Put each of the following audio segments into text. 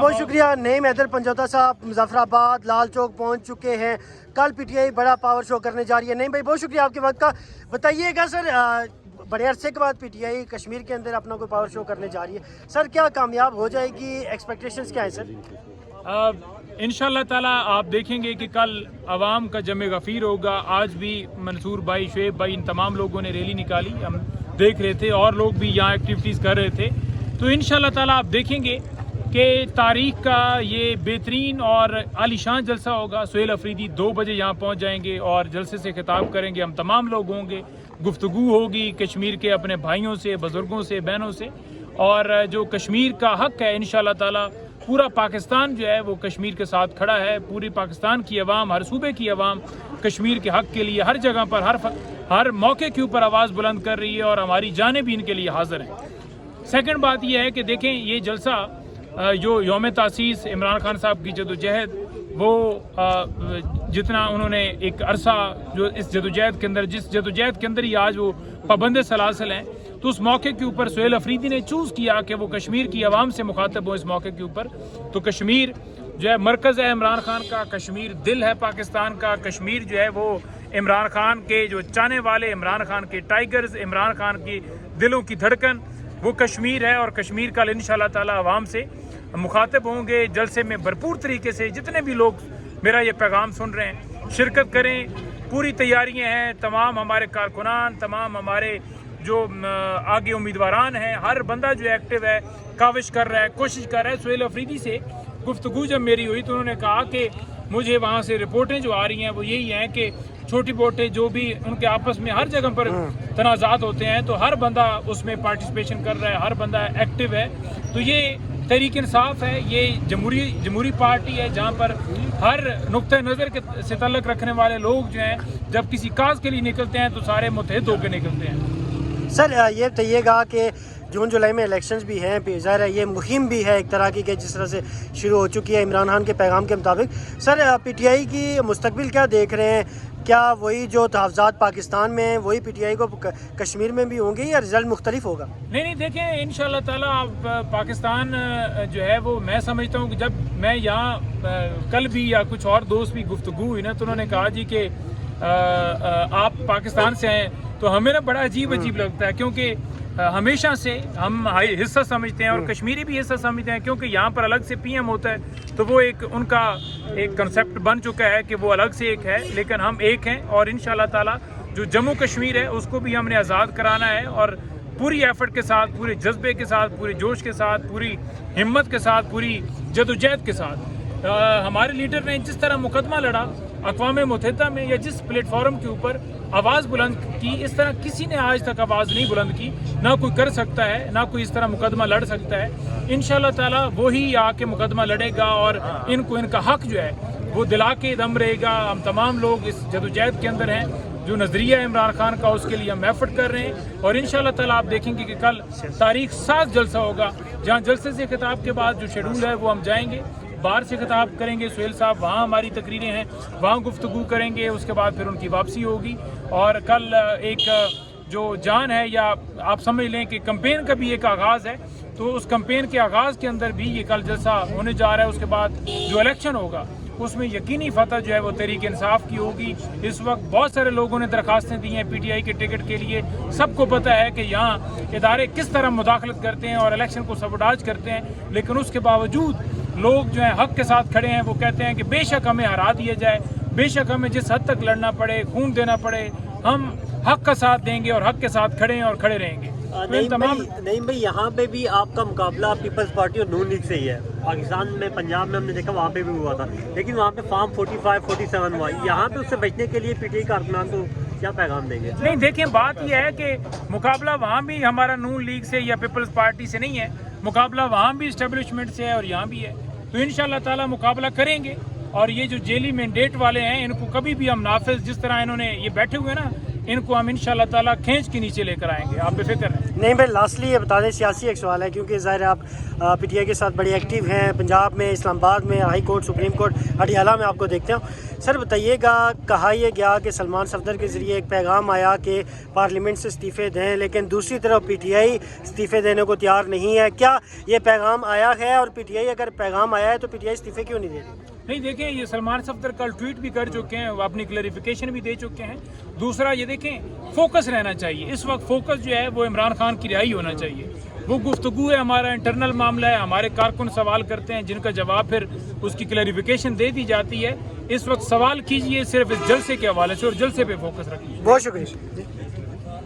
بہت شکریہ نعیم حیدر پنجوتا صاحب مظفر آباد لال چوک پہنچ چکے ہیں. کل پی ٹی آئی بڑا پاور شو کرنے جا رہی ہے. نعیم بھائی بہت شکریہ آپ کے وقت کا. بتائیے گا سر بڑے عرصے کے بعد پی ٹی آئی کشمیر کے اندر اپنا کوئی پاور شو کرنے جا رہی ہے, سر کیا کامیاب ہو جائے گی, ایکسپیکٹیشنز کیا ہیں سر؟ انشاءاللہ تعالیٰ آپ دیکھیں گے کہ کل عوام کا جمع غفیر ہوگا. آج بھی منصور بھائی, شعیب بھائی, ان تمام لوگوں نے ریلی نکالی, ہم دیکھ رہے تھے, اور لوگ بھی یہاں ایکٹیویٹیز کر رہے تھے. تو انشاءاللہ تعالیٰ آپ دیکھیں گے کہ تاریخ کا یہ بہترین اور عالیشان جلسہ ہوگا. سہیل افریدی 2 بجے یہاں پہنچ جائیں گے اور جلسے سے خطاب کریں گے. ہم تمام لوگ ہوں گے, گفتگو ہوگی کشمیر کے اپنے بھائیوں سے, بزرگوں سے, بہنوں سے, اور جو کشمیر کا حق ہے انشاءاللہ تعالیٰ پورا پاکستان جو ہے وہ کشمیر کے ساتھ کھڑا ہے. پوری پاکستان کی عوام, ہر صوبے کی عوام کشمیر کے حق کے لیے ہر جگہ پر ہر موقع کے اوپر آواز بلند کر رہی ہے, اور ہماری جانیں بھی ان کے لیے حاضر ہیں. سیکنڈ بات یہ ہے کہ دیکھیں یہ جلسہ جو یوم تاسیس عمران خان صاحب کی جدوجہد, وہ جتنا انہوں نے ایک عرصہ جو اس جدوجہد کے اندر, جس جدوجہد کے اندر ہی آج وہ پابند سلاسل ہیں, تو اس موقع کے اوپر سہیل افریدی نے چوز کیا کہ وہ کشمیر کی عوام سے مخاطب ہوں اس موقع کے اوپر. تو کشمیر جو ہے مرکز ہے عمران خان کا, کشمیر دل ہے پاکستان کا, کشمیر جو ہے وہ عمران خان کے جو چاہنے والے, عمران خان کے ٹائیگرز, عمران خان کی دلوں کی دھڑکن وہ کشمیر ہے. اور کشمیر کل انشاءاللہ تعالی عوام سے مخاطب ہوں گے. جلسے میں بھرپور طریقے سے جتنے بھی لوگ میرا یہ پیغام سن رہے ہیں شرکت کریں. پوری تیاریاں ہیں, تمام ہمارے کارکنان, تمام ہمارے جو آگے امیدواران ہیں, ہر بندہ جو ایکٹیو ہے, کاوش کر رہا ہے, کوشش کر رہا ہے. سہیل افریدی سے گفتگو جب میری ہوئی تو انہوں نے کہا کہ مجھے وہاں سے رپورٹیں جو آ رہی ہیں وہ یہی ہیں کہ چھوٹی بوٹیں جو بھی ان کے آپس میں ہر جگہ پر تنازعات ہوتے ہیں تو ہر بندہ اس میں پارٹیسپیشن کر رہا ہے, ہر بندہ ایکٹیو ہے. تو یہ تحریک انصاف ہے, یہ جمہوری پارٹی ہے جہاں پر ہر نقطہ نظر سے تعلق رکھنے والے لوگ جو ہیں جب کسی کاز کے لیے نکلتے ہیں تو سارے متحد ہو کے نکلتے ہیں. سر یہ بتائیے گا کہ جون جولائی میں الیکشنز بھی ہیں, ظاہر ہے یہ مہم بھی ہے ایک طرح کی کہ جس طرح سے شروع ہو چکی ہے عمران خان کے پیغام کے مطابق. سر پی ٹی آئی کی مستقبل کیا دیکھ رہے ہیں؟ کیا وہی جو تحفظات پاکستان میں ہیں وہی پی ٹی آئی کو کشمیر میں بھی ہوں گے یا رزلٹ مختلف ہوگا؟ نہیں دیکھیں انشاءاللہ تعالیٰ آپ پاکستان جو ہے وہ میں سمجھتا ہوں کہ جب میں یہاں کل بھی یا کچھ اور دوست بھی گفتگو ہوئی نا تو انہوں نے کہا جی کہ آپ پاکستان سے ہیں, تو ہمیں نا بڑا عجیب لگتا ہے کیونکہ ہمیشہ سے ہم حصہ سمجھتے ہیں اور کشمیری بھی حصہ سمجھتے ہیں کیونکہ یہاں پر الگ سے پی ایم ہوتا ہے تو وہ ایک ان کا ایک کنسیپٹ بن چکا ہے کہ وہ الگ سے ایک ہے, لیکن ہم ایک ہیں. اور انشاءاللہ تعالیٰ جو جموں کشمیر ہے اس کو بھی ہم نے آزاد کرانا ہے, اور پوری ایفرٹ کے ساتھ, پورے جذبے کے ساتھ, پورے جوش کے ساتھ, پوری ہمت کے ساتھ, پوری جدوجہد کے ساتھ. ہمارے لیڈر نے جس طرح مقدمہ لڑا اقوام متحدہ میں یا جس پلیٹ فارم کے اوپر آواز بلند کی, اس طرح کسی نے آج تک آواز نہیں بلند کی, نہ کوئی کر سکتا ہے, نہ کوئی اس طرح مقدمہ لڑ سکتا ہے. انشاءاللہ تعالیٰ وہی آ کے مقدمہ لڑے گا اور ان کو ان کا حق جو ہے وہ دلا کے دم رہے گا. ہم تمام لوگ اس جدوجہد کے اندر ہیں, جو نظریہ عمران خان کا اس کے لیے ہم ایفرٹ کر رہے ہیں. اور انشاءاللہ تعالیٰ آپ دیکھیں گے کہ کل تاریخ 7 جلسہ ہوگا جہاں جلسے سے خطاب کے بعد جو شیڈول ہے وہ ہم جائیں گے, باہر سے خطاب کریں گے سہیل صاحب, وہاں ہماری تقریریں ہیں, وہاں گفتگو کریں گے, اس کے بعد پھر ان کی واپسی ہوگی. اور کل ایک جو جان ہے یا آپ سمجھ لیں کہ کمپین کا بھی ایک آغاز ہے, تو اس کمپین کے آغاز کے اندر بھی یہ کل جلسہ ہونے جا رہا ہے. اس کے بعد جو الیکشن ہوگا اس میں یقینی فتح جو ہے وہ تحریک انصاف کی ہوگی. اس وقت بہت سارے لوگوں نے درخواستیں دی ہیں پی ٹی آئی کے ٹکٹ کے لیے. سب کو پتہ ہے کہ یہاں ادارے کس طرح مداخلت کرتے ہیں اور الیکشن کو سبوٹاج کرتے ہیں, لیکن اس کے باوجود لوگ جو ہیں حق کے ساتھ کھڑے ہیں. وہ کہتے ہیں کہ بے شک ہمیں ہرا دیا جائے, بے شک ہمیں جس حد تک لڑنا پڑے, خون دینا پڑے, ہم حق کا ساتھ دیں گے اور حق کے ساتھ کھڑے ہیں اور کھڑے رہیں گے. نہیں بھائی, یہاں پہ بھی آپ کا مقابلہ پیپلز پارٹی اور نون لیگ سے ہی ہے. پاکستان میں پنجاب میں ہم نے دیکھا وہاں پہ بھی ہوا تھا, لیکن وہاں پہ فارم 45 47 ہوا. یہاں پہ اس سے بچنے کے لیے پی ٹی آئی کارکنان کو کیا پیغام دیں گے؟ نہیں دیکھیں, بات یہ ہے کہ مقابلہ وہاں بھی ہمارا نون لیگ سے یا پیپلز پارٹی سے نہیں ہے, مقابلہ وہاں بھی اسٹیبلشمنٹ سے ہے اور یہاں بھی ہے. تو انشاءاللہ تعالیٰ مقابلہ کریں گے. اور یہ جو جیلی مینڈیٹ والے ہیں ان کو کبھی بھی ہم نافذ, جس طرح انہوں نے یہ بیٹھے ہوئے نا, ان کو ہم انشاءاللہ تعالیٰ کھینچ کے نیچے لے کر آئیں گے, آپ بے فکر رہیں. نہیں بھائی لاسٹلی یہ بتا دیں سیاسی ایک سوال ہے کیونکہ ظاہر ہے آپ پی ٹی آئی کے ساتھ بڑے ایکٹیو ہیں پنجاب میں اسلام آباد میں high court supreme court Adiala میں آپ کو دیکھتے ہوں سر بتائیے گا کہا یہ گیا کہ سلمان صفدر کے ذریعے ایک پیغام آیا کہ پارلیمنٹ سے استعفے دیں لیکن دوسری طرف پی ٹی آئی استعفے دینے کو تیار نہیں ہے کیا یہ پیغام آیا ہے اور پی ٹی آئی اگر پیغام آیا ہے تو پی ٹی آئی استعفے کیوں نہیں دے رہی نہیں دیکھیں یہ سلمان صفدر کل ٹویٹ بھی کر چکے ہیں وہ اپنی کلیریفیکیشن بھی دے چکے ہیں دوسرا یہ دیکھیں فوکس رہنا چاہیے اس وقت فوکس جو ہے وہ عمران خان کی رہائی ہونا چاہیے وہ گفتگو ہے ہمارا انٹرنل معاملہ ہے ہمارے کارکن سوال کرتے ہیں جن کا جواب پھر اس کی کلیریفیکیشن دے دی جاتی ہے اس وقت سوال کیجئے صرف اس جلسے کے حوالے سے اور جلسے پہ فوکس رکھیے بہت شکریہ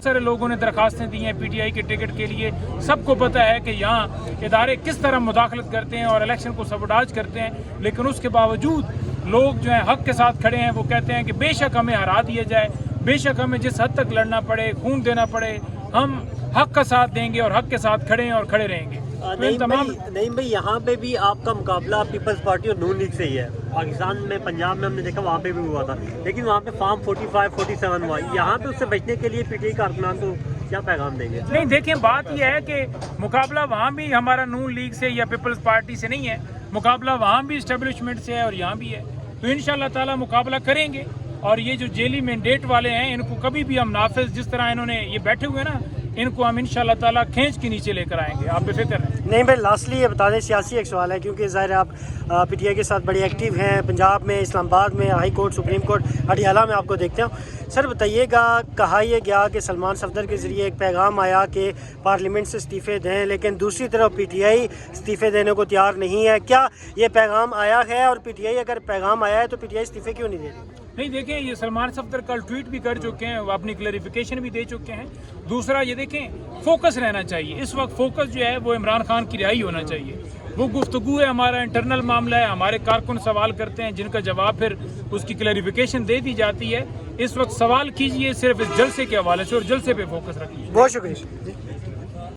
سارے لوگوں نے درخواستیں دی ہیں پی ٹی آئی کے ٹکٹ کے لیے سب کو پتہ ہے کہ یہاں ادارے کس طرح مداخلت کرتے ہیں اور الیکشن کو سبوٹاج کرتے ہیں لیکن اس کے باوجود لوگ جو ہیں حق کے ساتھ کھڑے ہیں وہ کہتے ہیں کہ بے شک ہمیں ہرا دیا جائے بے شک ہمیں جس حد تک لڑنا پڑے خون دینا پڑے ہم حق کا ساتھ دیں گے اور حق کے ساتھ کھڑے ہیں اور کھڑے رہیں گے نہیں بھائی یہاں پہ بھی آپ کا مقابلہ پیپلز پارٹی اور نون لیگ سے ہی ہے پاکستان میں پنجاب میں ہم نے دیکھا وہاں پہ بھی ہوا تھا لیکن وہاں پہ فارم 45 47 ہوا یہاں پہ اس سے بچنے کے لیے پی ٹی آئی کارکنان کو کیا پیغام دیں گے نہیں دیکھیں بات یہ ہے کہ مقابلہ وہاں بھی ہمارا نون لیگ سے یا پیپلز پارٹی سے نہیں ہے مقابلہ وہاں بھی اسٹیبلشمنٹ سے ہے اور یہاں بھی ہے تو انشاءاللہ تعالی مقابلہ کریں گے اور یہ جو جیلی مینڈیٹ والے ہیں ان کو کبھی بھی ہم نافذ جس طرح انہوں نے یہ بیٹھے ہوئے نا ان کو ہم انشاءاللہ تعالی کھینچ کے نیچے لے کر آئیں گے آپ بے فکر رہیں نہیں بھائی لاسٹلی یہ بتا دیں سیاسی ایک سوال ہے کیونکہ ظاہر ہے آپ پی ٹی آئی کے ساتھ بڑے ایکٹیو ہیں پنجاب میں اسلام آباد میں high court supreme court Adiala میں آپ کو دیکھتے ہوں سر بتائیے گا کہا یہ گیا کہ سلمان صفدر کے ذریعے ایک پیغام آیا کہ پارلیمنٹ سے استعفے دیں لیکن دوسری طرف پی ٹی آئی استعفے دینے کو تیار نہیں ہے کیا یہ پیغام آیا ہے اور پی ٹی آئی اگر پیغام آیا ہے تو پی ٹی آئی استعفے کیوں نہیں دے رہی نہیں دیکھیں یہ سلمان صفدر کل ٹویٹ بھی کر چکے ہیں وہ اپنی کلیریفیکیشن بھی دے چکے ہیں دوسرا یہ دیکھیں فوکس رہنا چاہیے اس وقت فوکس جو ہے وہ عمران خان کی رہائی ہونا چاہیے وہ گفتگو ہے ہمارا انٹرنل معاملہ ہے ہمارے کارکن سوال کرتے ہیں جن کا جواب پھر اس کی کلیریفیکیشن دے دی جاتی ہے اس وقت سوال کیجئے صرف اس جلسے کے حوالے سے اور جلسے پہ فوکس رکھیے بہت شکریہ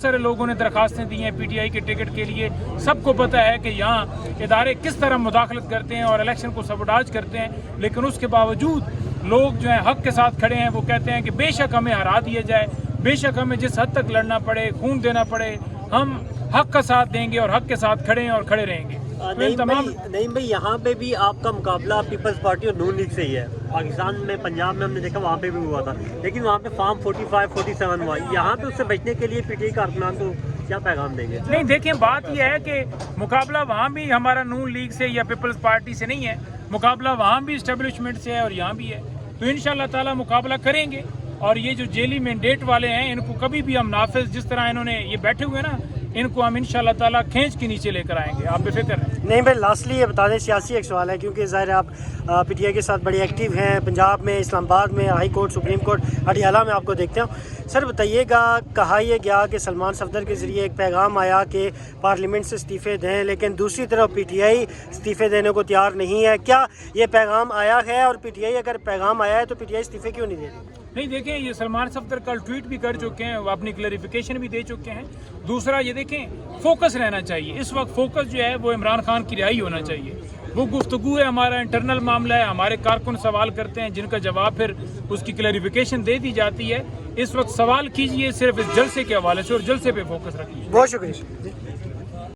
سارے لوگوں نے درخواستیں دی ہیں پی ٹی آئی کے ٹکٹ کے لیے سب کو پتہ ہے کہ یہاں ادارے کس طرح مداخلت کرتے ہیں اور الیکشن کو سبوٹاج کرتے ہیں لیکن اس کے باوجود لوگ جو ہیں حق کے ساتھ کھڑے ہیں وہ کہتے ہیں کہ بے شک ہمیں ہرا دیا جائے بے شک ہمیں جس حد تک لڑنا پڑے خون دینا پڑے ہم حق کا ساتھ دیں گے اور حق کے ساتھ کھڑے ہیں اور کھڑے رہیں گے نہیں بھائی یہاں پہ بھی آپ کا مقابلہ پیپلز پارٹی اور نون لیگ سے ہی ہے پاکستان میں پنجاب میں ہم نے دیکھا وہاں پہ بھی ہوا تھا لیکن وہاں پہ فارم 45 47 ہوا یہاں پہ اس سے بچنے کے لیے پی ٹی آئی کارکنان کو کیا پیغام دیں گے نہیں دیکھیں بات یہ ہے کہ مقابلہ وہاں بھی ہمارا نون لیگ سے یا پیپلز پارٹی سے نہیں ہے مقابلہ وہاں بھی اسٹیبلشمنٹ سے ہے اور یہاں بھی ہے تو انشاءاللہ تعالی مقابلہ کریں گے اور یہ جو جیلی مینڈیٹ والے ہیں ان کو کبھی بھی ہم نافذ جس طرح انہوں نے یہ بیٹھے ہوئے نا ان کو ہم انشاءاللہ تعالی کھینچ کے نیچے لے کر آئیں گے آپ بے فکر رہیں نہیں بھائی لاسٹلی یہ بتا دیں سیاسی ایک سوال ہے کیونکہ ظاہر ہے آپ پی ٹی آئی کے ساتھ بڑے ایکٹیو ہیں پنجاب میں اسلام آباد میں high court supreme court Adiala میں آپ کو دیکھتے ہوں سر بتائیے گا کہا یہ گیا کہ سلمان صفدر کے ذریعے ایک پیغام آیا کہ پارلیمنٹ سے استعفے دیں لیکن دوسری طرف پی ٹی آئی استعفے دینے کو تیار نہیں ہے کیا یہ پیغام آیا ہے اور پی ٹی آئی اگر پیغام آیا ہے تو پی ٹی آئی استعفے کیوں نہیں دے رہی نہیں دیکھیں یہ سلمان صفدر کل ٹویٹ بھی کر چکے ہیں وہ اپنی کلیریفیکیشن بھی دے چکے ہیں دوسرا یہ دیکھیں فوکس رہنا چاہیے اس وقت فوکس جو ہے وہ عمران خان کی رہائی ہونا چاہیے وہ گفتگو ہے ہمارا انٹرنل معاملہ ہے ہمارے کارکن سوال کرتے ہیں جن کا جواب پھر اس کی کلیریفیکیشن دے دی جاتی ہے اس وقت سوال کیجئے صرف اس جلسے کے حوالے سے اور جلسے پہ فوکس رکھیے بہت شکریہ